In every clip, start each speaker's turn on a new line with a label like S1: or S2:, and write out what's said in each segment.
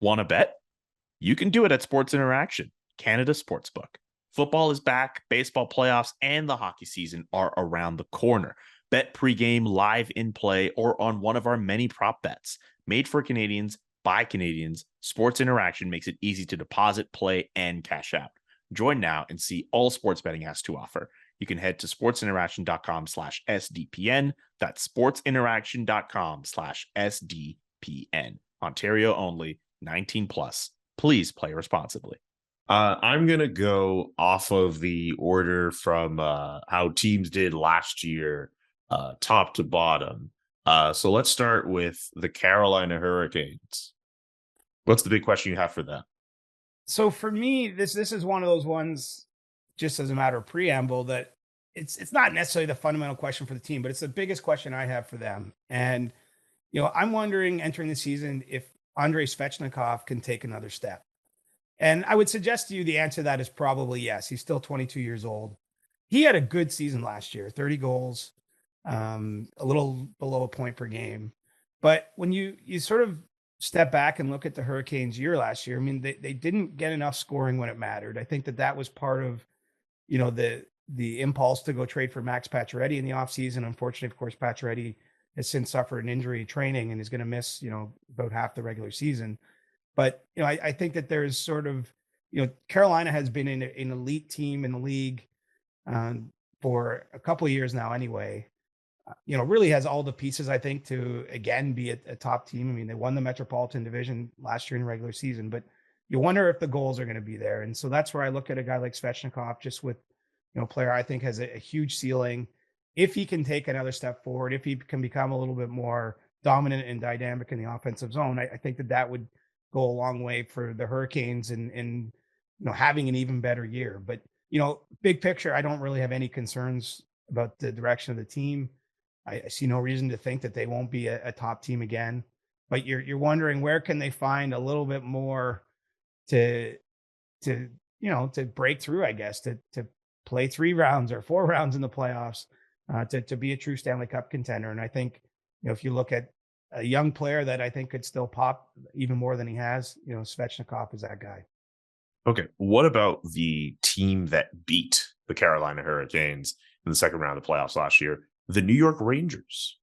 S1: Want to bet? You can do it at Sports Interaction, Canada Sportsbook. Football is back, baseball playoffs, and the hockey season are around the corner. Bet pregame, live in play, or on one of our many prop bets. Made for Canadians, by Canadians, Sports Interaction makes it easy to deposit, play, and cash out. Join now and see all sports betting has to offer. You can head to sportsinteraction.com/SDPN. That's sportsinteraction.com/SDPN. Ontario only, 18 plus. Please play responsibly.
S2: I'm going to go off of the order from how teams did last year, top to bottom. So let's start with the Carolina Hurricanes. What's the big question you have for them?
S3: So for me, this is one of those ones, just as a matter of preamble, that it's not necessarily the fundamental question for the team, but it's the biggest question I have for them. And, I'm wondering entering the season if Andrei Svechnikov can take another step. And I would suggest to you the answer to that is probably yes. He's still 22 years old. He had a good season last year, 30 goals, a little below a point per game. But when you sort of step back and look at the Hurricanes year last year, I mean, they didn't get enough scoring when it mattered. I think that was part of, the impulse to go trade for Max Pacioretty in the offseason. Unfortunately, of course, Pacioretty has since suffered an injury training and is going to miss, about half the regular season. But, I think that there's sort of, Carolina has been an elite team in the league for a couple of years now anyway. Really has all the pieces, I think, to, again, be a top team. I mean, they won the Metropolitan Division last year in the regular season, but you wonder if the goals are going to be there. And so that's where I look at a guy like Svechnikov, just with, player I think has a huge ceiling. If he can take another step forward, if he can become a little bit more dominant and dynamic in the offensive zone, I think that would go a long way for the Hurricanes and having an even better year. But, big picture, I don't really have any concerns about the direction of the team. I see no reason to think that they won't be a top team again. But you're wondering, where can they find a little bit more to break through, I guess, to play 3 rounds or 4 rounds in the playoffs, to be a true Stanley Cup contender. And I think, if you look at a young player that I think could still pop even more than he has, Svechnikov is that guy.
S2: Okay. What about the team that beat the Carolina Hurricanes in the second round of the playoffs last year, the New York Rangers?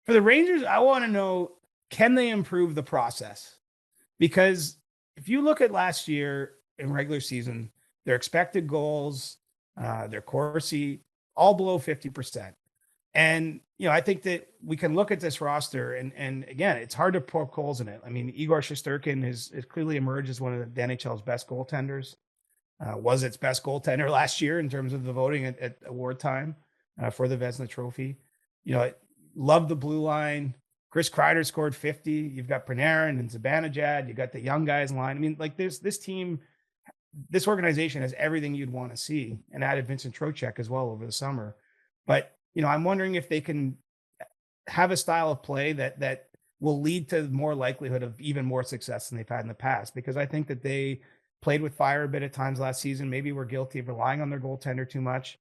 S3: For the Rangers, I want to know, can they improve the process? Because if you look at last year in regular season, their expected goals, their Corsi, all below 50%. And, I think that we can look at this roster and again, it's hard to poke holes in it. I mean, Igor Shesterkin has clearly emerged as one of the NHL's best goaltenders, was its best goaltender last year in terms of the voting at award time for the Vezina Trophy. Love the blue line. Chris Kreider scored 50. You've got Panarin and Zibanejad. You got the young guys line. I mean, like this team, this organization has everything you'd want to see, and added Vincent Trocheck as well over the summer. But, I'm wondering if they can have a style of play that will lead to more likelihood of even more success than they've had in the past, because I think that they played with fire a bit at times last season. Maybe we're guilty of relying on their goaltender too much.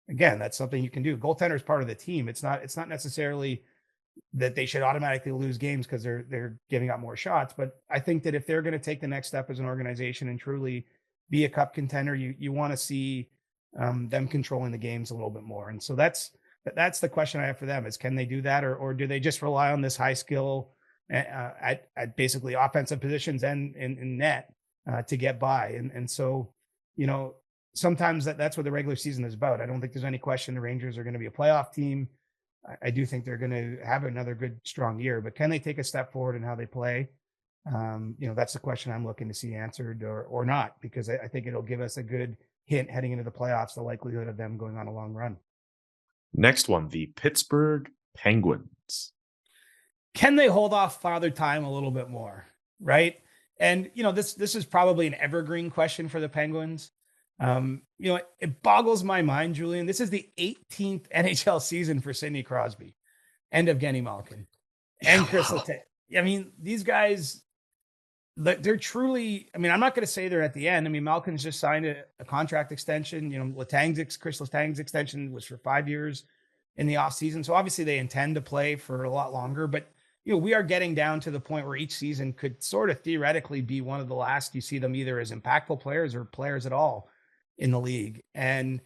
S3: Again, that's something you can do. Goaltender is part of the team. It's not necessarily that they should automatically lose games because they're giving up more shots. But I think that if they're going to take the next step as an organization and truly be a cup contender, you want to see them controlling the games a little bit more. And so that's the question I have for them is, can they do that? Or do they just rely on this high skill at basically offensive positions and in net to get by? And so, sometimes that's what the regular season is about. I don't think there's any question the Rangers are going to be a playoff team. I do think they're going to have another good, strong year, but can they take a step forward in how they play? That's the question I'm looking to see answered or not, because I think it'll give us a good hint heading into the playoffs, the likelihood of them going on a long run.
S2: Next one, the Pittsburgh Penguins.
S3: Can they hold off Father Time a little bit more? Right. And, this is probably an evergreen question for the Penguins. It boggles my mind, Julian. This is the 18th NHL season for Sidney Crosby and Evgeny Malkin and Chris Letang. I mean, these guys, they're truly, I'm not going to say they're at the end. Malkin's just signed a contract extension. Chris Letang's extension was for 5 years in the offseason. So obviously they intend to play for a lot longer, but we are getting down to the point where each season could sort of theoretically be one of the last you see them either as impactful players or players at all in the league. And,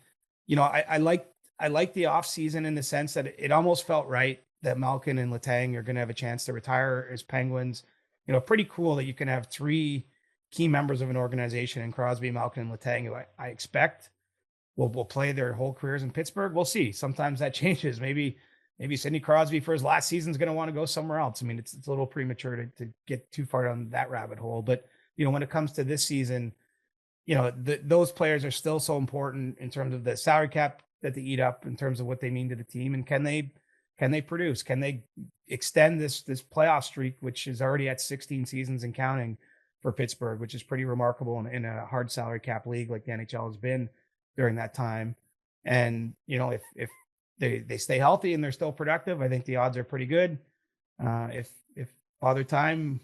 S3: I like the off season in the sense that it almost felt right that Malkin and Letang are going to have a chance to retire as Penguins. Pretty cool that you can have three key members of an organization in Crosby, Malkin, and Letang, who I expect will play their whole careers in Pittsburgh. We'll see. Sometimes that changes. Maybe Sidney Crosby for his last season is going to want to go somewhere else. I mean, it's a little premature to get too far down that rabbit hole. But, when it comes to this season, those players are still so important in terms of the salary cap that they eat up, in terms of what they mean to the team. And can they produce? Can they extend this playoff streak, which is already at 16 seasons and counting for Pittsburgh, which is pretty remarkable in a hard salary cap league like the NHL has been during that time. And, if they stay healthy and they're still productive, I think the odds are pretty good. If Father Time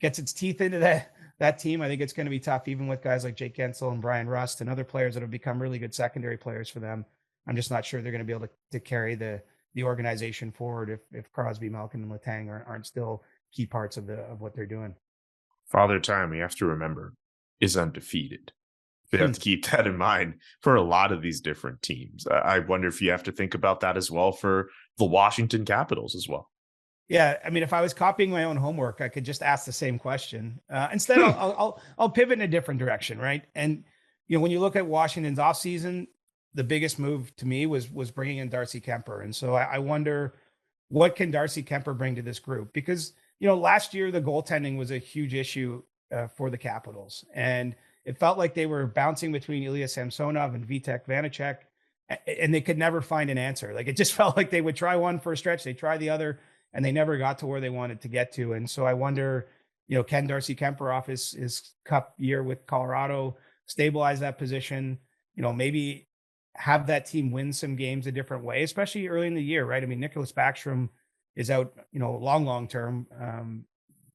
S3: gets its teeth into that team, I think it's going to be tough, even with guys like Jake Gensel and Brian Rust and other players that have become really good secondary players for them. I'm just not sure they're going to be able to carry the organization forward if Crosby, Malkin, and Letang aren't still key parts of what they're doing.
S2: Father Time, we have to remember, is undefeated. They have to keep that in mind for a lot of these different teams. I wonder if you have to think about that as well for the Washington Capitals as well.
S3: Yeah, I mean, if I was copying my own homework, I could just ask the same question. Instead, I'll pivot in a different direction, right? And when you look at Washington's offseason, the biggest move to me was bringing in Darcy Kemper, and so I wonder what can Darcy Kemper bring to this group, because last year the goaltending was a huge issue for the Capitals, and it felt like they were bouncing between Ilya Samsonov and Vitek Vanacek, and they could never find an answer. Like, it just felt like they would try one for a stretch, they try the other, and they never got to where they wanted to get to. And so I wonder, can Darcy Kemper off his cup year with Colorado stabilize that position? Maybe have that team win some games a different way, especially early in the year, right? I mean, Nicholas Backstrom is out, long term,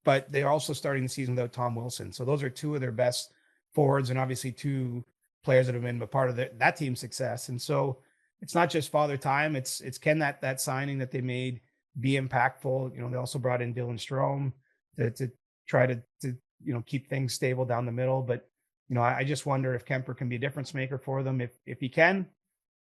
S3: but they're also starting the season without Tom Wilson. So those are two of their best forwards, and obviously two players that have been a part of that team's success. And so it's not just Father Time. It's can that signing that they made be impactful. They also brought in Dylan Strome to try to keep things stable down the middle. But I just wonder if Kemper can be a difference maker for them. If he can,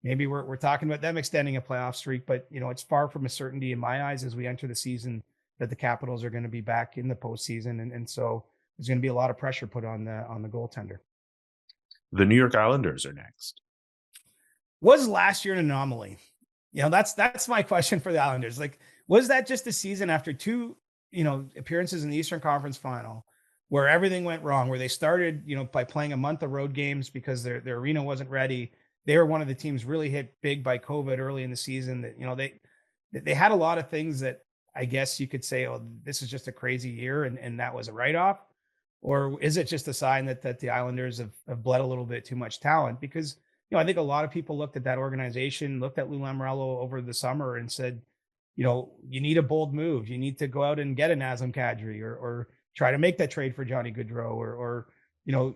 S3: maybe we're talking about them extending a playoff streak. But it's far from a certainty in my eyes as we enter the season that the Capitals are going to be back in the postseason, and so there's going to be a lot of pressure put on the goaltender.
S2: The New York Islanders are next.
S3: Was last year an anomaly? That's my question for the Islanders. Like, was that just a season after two, appearances in the Eastern Conference Final where everything went wrong, where they started, by playing a month of road games because their arena wasn't ready? They were one of the teams really hit big by COVID early in the season. That, they had a lot of things that I guess you could say, oh, this is just a crazy year, and that was a write-off. Or is it just a sign that the Islanders have bled a little bit too much talent? Because, I think a lot of people looked at that organization, looked at Lou Lamoriello over the summer and said, you need a bold move. You need to go out and get a Nazem Kadri or try to make that trade for Johnny Gaudreau or sign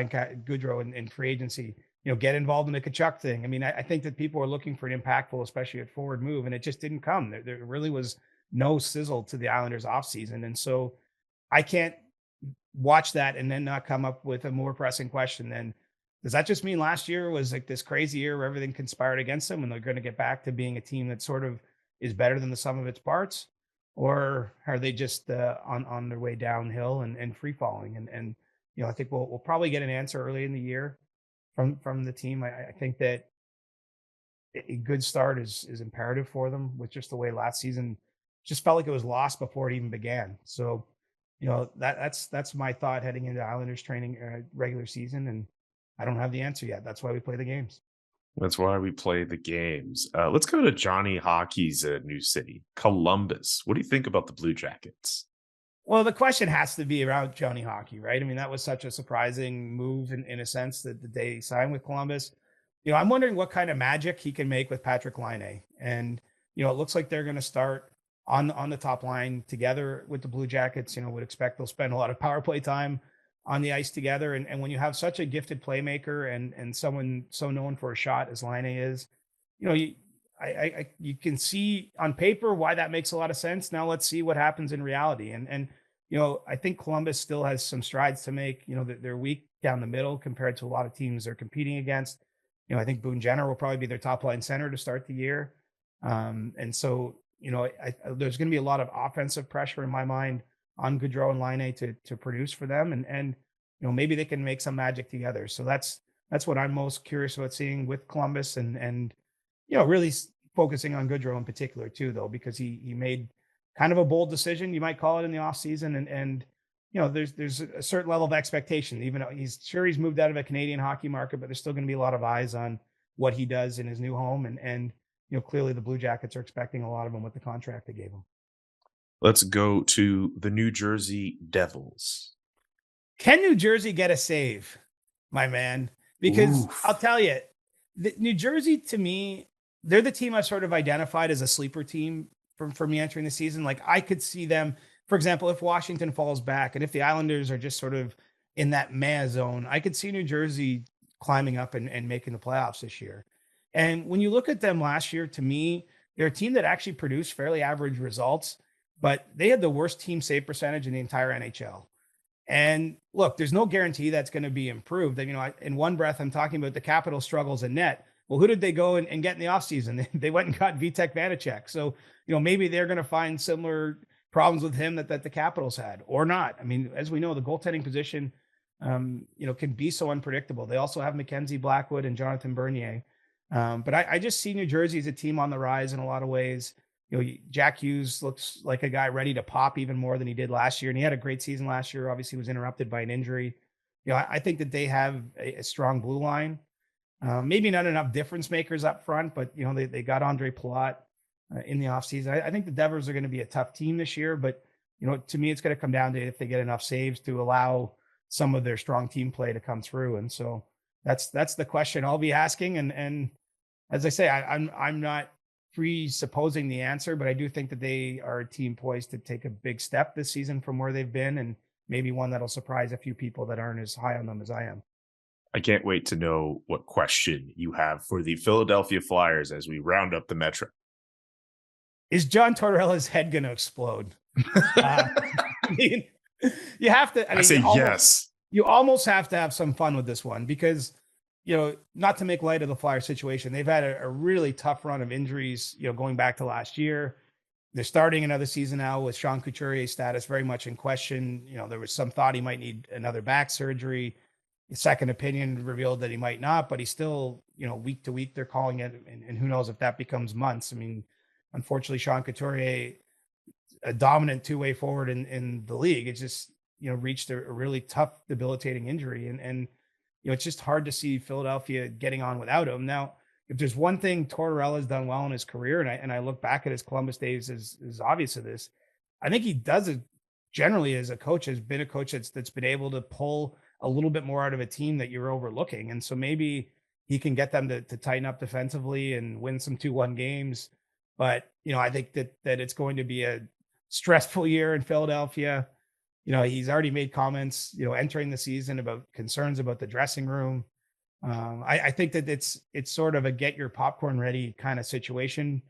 S3: Gaudreau in free agency, get involved in the Kachuk thing. I mean, I think that people are looking for an impactful, especially at forward move, and it just didn't come. There really was no sizzle to the Islanders offseason. And so I can't watch that and then not come up with a more pressing question than, does that just mean last year was like this crazy year where everything conspired against them and they're going to get back to being a team that sort of is better than the sum of its parts? Or are they just on their way downhill and free falling? And I think we'll probably get an answer early in the year from the team. I think that a good start is imperative for them, with just the way last season just felt like it was lost before it even began. So, that's my thought heading into Islanders training regular season, and I don't have the answer yet. That's why we play the games.
S2: That's why we play the games. Let's go to Johnny Hockey's new city, Columbus. What do you think about the Blue Jackets?
S3: Well, the question has to be around Johnny Hockey, right? I mean, that was such a surprising move in a sense that the day he signed with Columbus. I'm wondering what kind of magic he can make with Patrick Laine. And, it looks like they're going to start on the top line together with the Blue Jackets. Would expect they'll spend a lot of power play time on the ice together. And when you have such a gifted playmaker and someone so known for a shot as Laine is, you can see on paper why that makes a lot of sense. Now let's see what happens in reality. And I think Columbus still has some strides to make. They're weak down the middle compared to a lot of teams they're competing against. I think Boone Jenner will probably be their top line center to start the year. And so, there's going to be a lot of offensive pressure in my mind on Gaudreau and Laine to produce for them. And maybe they can make some magic together. So that's what I'm most curious about seeing with Columbus and really focusing on Gaudreau in particular too, though, because he made kind of a bold decision, you might call it, in the offseason. And there's a certain level of expectation, even though he's moved out of a Canadian hockey market, but there's still going to be a lot of eyes on what he does in his new home. And clearly the Blue Jackets are expecting a lot of him with the contract they gave him.
S2: Let's go to the New Jersey Devils.
S3: Can New Jersey get a save, my man? Because
S2: Oof.
S3: I'll tell you, New Jersey, to me, they're the team I've sort of identified as a sleeper team for me entering the season. Like, I could see them, for example, if Washington falls back and if the Islanders are just sort of in that meh zone, I could see New Jersey climbing up and making the playoffs this year. And when you look at them last year, to me, they're a team that actually produced fairly average results, but they had the worst team save percentage in the entire NHL. And look, there's no guarantee that's going to be improved. In one breath, I'm talking about the Capitals' struggles in net. Well, who did they go and get in the offseason? They went and got Vitek Vanacek. So, maybe they're going to find similar problems with him that the Capitals had, or not. I mean, as we know, the goaltending position, can be so unpredictable. They also have Mackenzie Blackwood and Jonathan Bernier. But I just see New Jersey as a team on the rise in a lot of ways. Jack Hughes looks like a guy ready to pop even more than he did last year. And he had a great season last year. Obviously, was interrupted by an injury. I think that they have a strong blue line. Maybe not enough difference makers up front, but they got Andre Palat in the offseason. I think the Devils are going to be a tough team this year, but to me, it's going to come down to if they get enough saves to allow some of their strong team play to come through. And so that's the question I'll be asking. And as I say, I'm not presupposing the answer, but I do think that they are a team poised to take a big step this season from where they've been, and maybe one that'll surprise a few people that aren't as high on them as I am.
S2: I can't wait to know what question you have for the Philadelphia Flyers as we round up the Metro.
S3: Is John Tortorella's head going to explode? I mean, you have to.
S2: I say yes.
S3: You almost have to have some fun with this one because, not to make light of the Flyers situation, they've had a really tough run of injuries, going back to last year. They're starting another season now with Sean Couturier's status very much in question. There was some thought he might need another back surgery. The second opinion revealed that he might not, but he's still, week to week they're calling it. And who knows if that becomes months. I mean, unfortunately, Sean Couturier, a dominant two-way forward in the league, it just, reached a really tough, debilitating injury. And it's just hard to see Philadelphia getting on without him. Now, if there's one thing Tortorella's done well in his career, and I look back at his Columbus days as obvious of this, I think he does it generally as a coach, has been a coach that's been able to pull a little bit more out of a team that you're overlooking. And so maybe he can get them to tighten up defensively and win some 2-1 games. But, I think that it's going to be a stressful year in Philadelphia. He's already made comments, entering the season about concerns about the dressing room. I think that it's sort of a get your popcorn ready kind of situation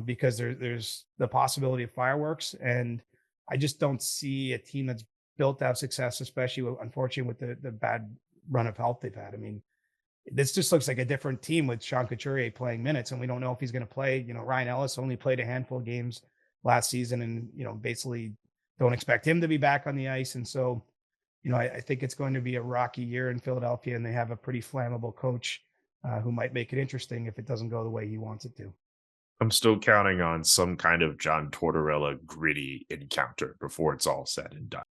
S3: because there's the possibility of fireworks. And I just don't see a team that's built to have success, especially unfortunately with the bad run of health they've had. I mean, this just looks like a different team with Sean Couturier playing minutes, and we don't know if he's going to play. Ryan Ellis only played a handful of games last season, and basically don't expect him to be back on the ice. And so, I think it's going to be a rocky year in Philadelphia, and they have a pretty flammable coach who might make it interesting if it doesn't go the way he wants it to.
S2: I'm still counting on some kind of John Tortorella gritty encounter before it's all said and done.